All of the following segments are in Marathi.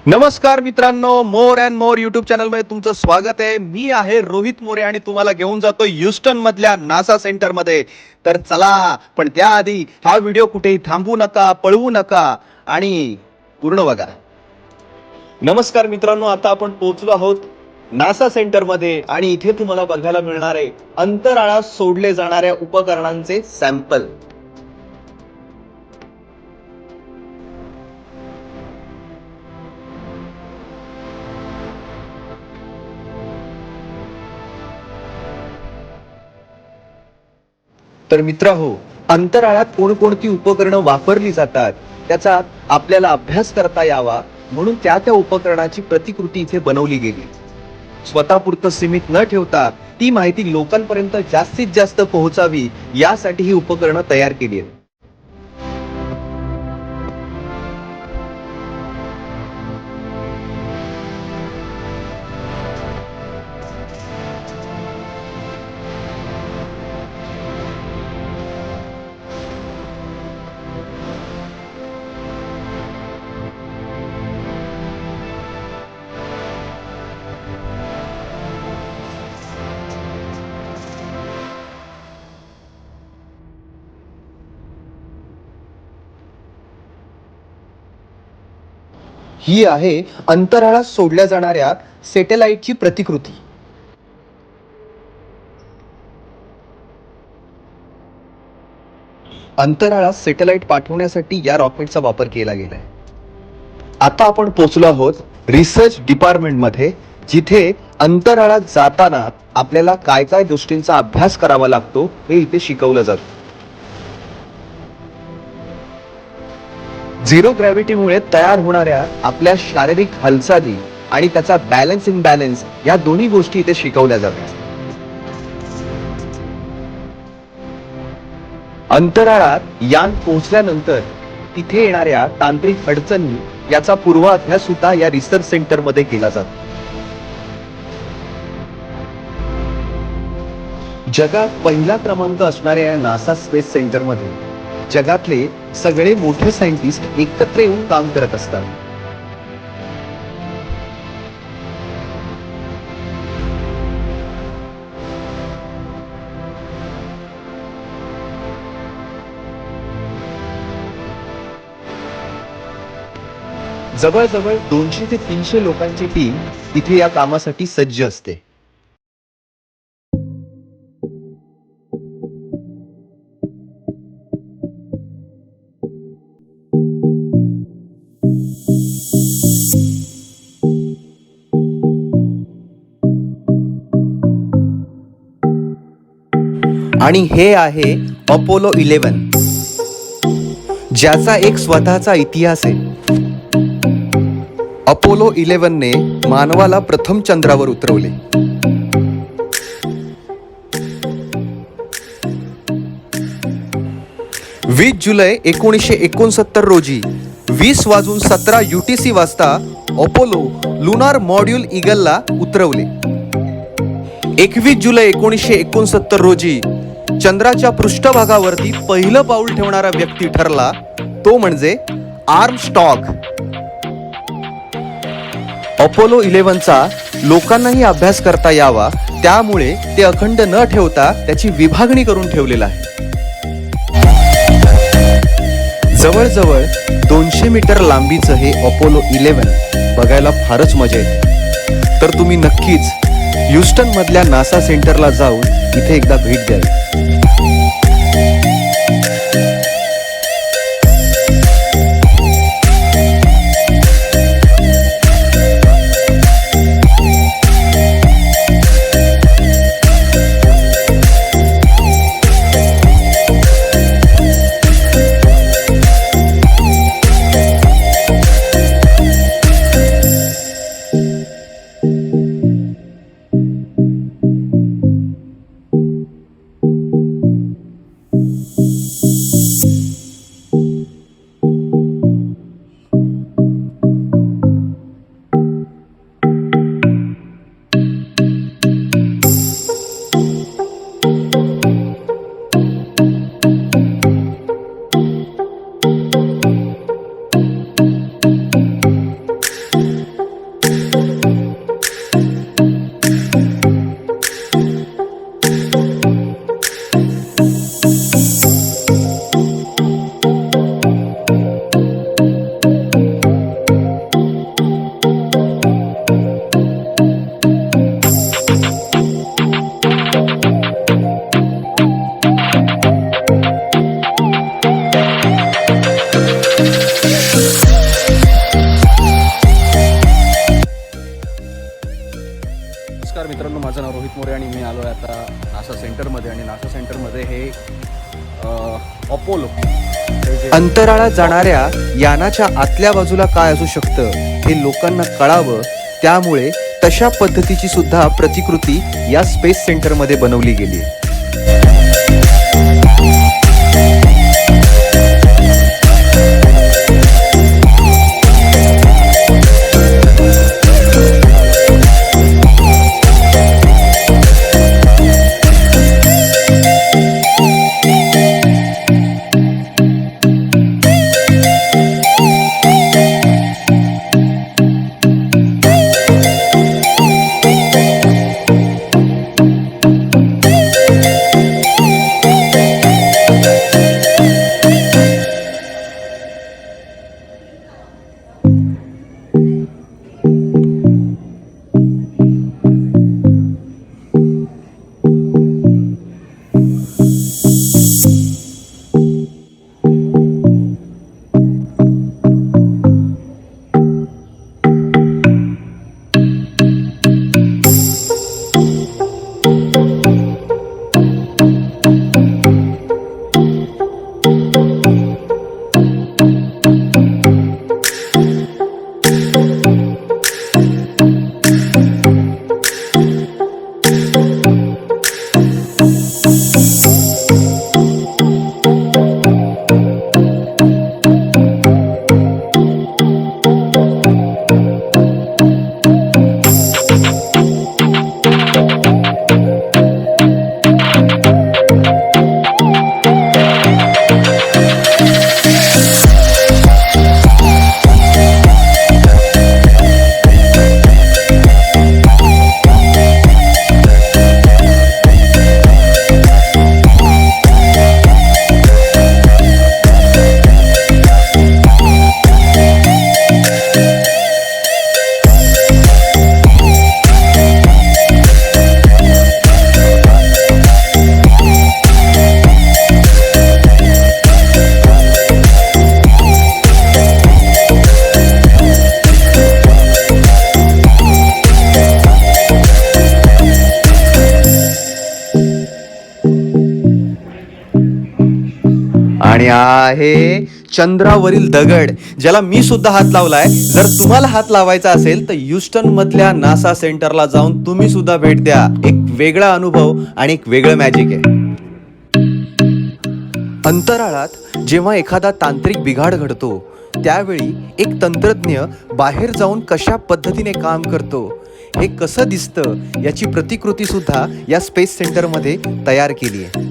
नमस्कार मित्रांनो, more and more YouTube channel मध्ये तुमचं स्वागत आहे. मी आहे रोहित मोरे आणि तुम्हाला घेऊन जातो ह्युस्टन मधल्या नासा सेंटर मध्ये. तर चला, पण त्याआधी हा व्हिडिओ कुठेही थांबवू नका, पळवू नका आणि पूर्ण बघा. नमस्कार मित्रांनो, आता आपण पोहोचलो आहोत नासा सेंटर मध्ये आणि इथे तुम्हाला बघायला मिळणार आहे अंतराळात सोडले जाणाऱ्या उपकरणांचे सॅम्पल. तर मित्रहो, अंतराळात कोणकोणती उपकरणं वापरली जातात त्याचा आपल्याला अभ्यास करता यावा म्हणून त्या उपकरणाची प्रतिकृती इथे बनवली गेली. स्वतःपुरतं सीमित न ठेवता ती माहिती लोकांपर्यंत जास्तीत जास्त पोहोचावी यासाठी ही उपकरणं तयार केली आहेत. ही आहे अंतराळात सोडल्या जाणाऱ्या सॅटेलाइटची प्रतिकृती. अंतराळात सॅटेलाइट पाठवण्यासाठी या रॉकेटचा वापर केला गेलाय. आता आपण पोहोचलो आहोत रिसर्च डिपार्टमेंट मध्ये, जिथे अंतराळात जाताना आपल्याला काय काय गोष्टींचा अभ्यास करावा लागतो हे इथे शिकवलं जातं. झिरो ग्रॅव्हिटीमुळे तयार होणाऱ्या आपल्या शारीरिक हालचाली आणि त्याचा बॅलन्स इन बॅलन्स या दोन्ही गोष्टी इथे शिकवल्या जातात. अंतराळात यान पोहोचल्यानंतर तिथे येणाऱ्या तांत्रिक अडचणी याचा पूर्वाभ्यास सुद्धा या रिसर्च सेंटर मध्ये केला जातो. जगात पहिला क्रमांक असणाऱ्या या नासा स्पेस सेंटर मध्ये जगातले सगळे मोठे सायंटिस्ट एकत्र येऊन काम करत असतात. जवळजवळ 200 ते 300 लोकांची टीम इथे या कामासाठी सज्ज असते. आणि हे आहे अपोलो 11, ज्याचा एक स्वतःचा इतिहास आहे. अपोलो 11 ने मानवाला प्रथम चंद्रावर उतरवले. वीस जुलै 1969 रोजी 20:17 UTC वाजता अपोलो लुनार मॉड्यूल ईगलला उतरवले. 21 जुलै 1969 रोजी चंद्राच्या पृष्ठभागावरती पहिलं पाऊल ठेवणारा व्यक्ती ठरला, तो म्हणजे आर्मस्ट्रॉंग. अपोलो 11चा लोकांनाही अभ्यास करता यावा त्यामुळे ते अखंड न ठेवता त्याची विभागणी करून ठेवलेला आहे. जवळजवळ 200 मीटर लांबीचं हे अपोलो 11 बघायला फारच मजा येते. तर तुम्ही नक्कीच ह्युस्टन मधल्या नासा सेंटरला जाऊन इथे एकदा भेट द्यावी. माझं नाव रोहित मोरे आणि मी आलो आहे आता नासा सेंटरमध्ये. आणि नासा सेंटरमध्ये हे अपोलो अंतराळात जाणाऱ्या यानाच्या आतल्या बाजूला काय असू शकतं हे लोकांना कळावं, त्यामुळे तशा पद्धतीची सुद्धा प्रतिकृती या स्पेस सेंटरमध्ये बनवली गेली. आणि आहे चंद्रावरील दगड, ज्याला मी सुद्धा हात लावलाय. जर तुम्हाला हात लावायचा असेल तर ह्युस्टन मधल्या नासा सेंटरला जाऊन तुम्ही सुद्धा भेट द्या. एक वेगळा अनुभव आणि एक वेगळं मॅजिक आहे. अंतराळात जेव्हा एखादा तांत्रिक बिघाड घडतो त्यावेळी एक तंत्रज्ञ बाहेर जाऊन कशा पद्धतीने काम करतो, हे कसं दिसतं याची प्रतिकृती सुद्धा या स्पेस सेंटरमध्ये तयार केली आहे.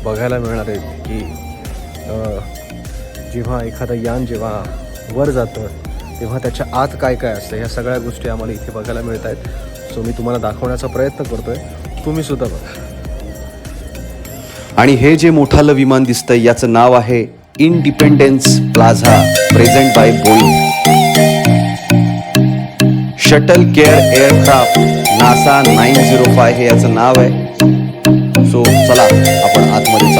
बघायला मिळणार आहे की जेव्हा एखादं यान जेव्हा वर जातं तेव्हा त्याच्या आत काय काय असतं, ह्या सगळ्या गोष्टी आम्हाला इथे बघायला मिळत आहेत. सो मी तुम्हाला दाखवण्याचा प्रयत्न करतोय, तुम्ही सुद्धा बघा. आणि हे जे मोठालं विमान दिसतंय याचं नाव आहे Independence Plaza, present by Boeing. Shuttle carrier aircraft NASA 905 हे याचं नाव आहे. सो चला आपण आतमध्ये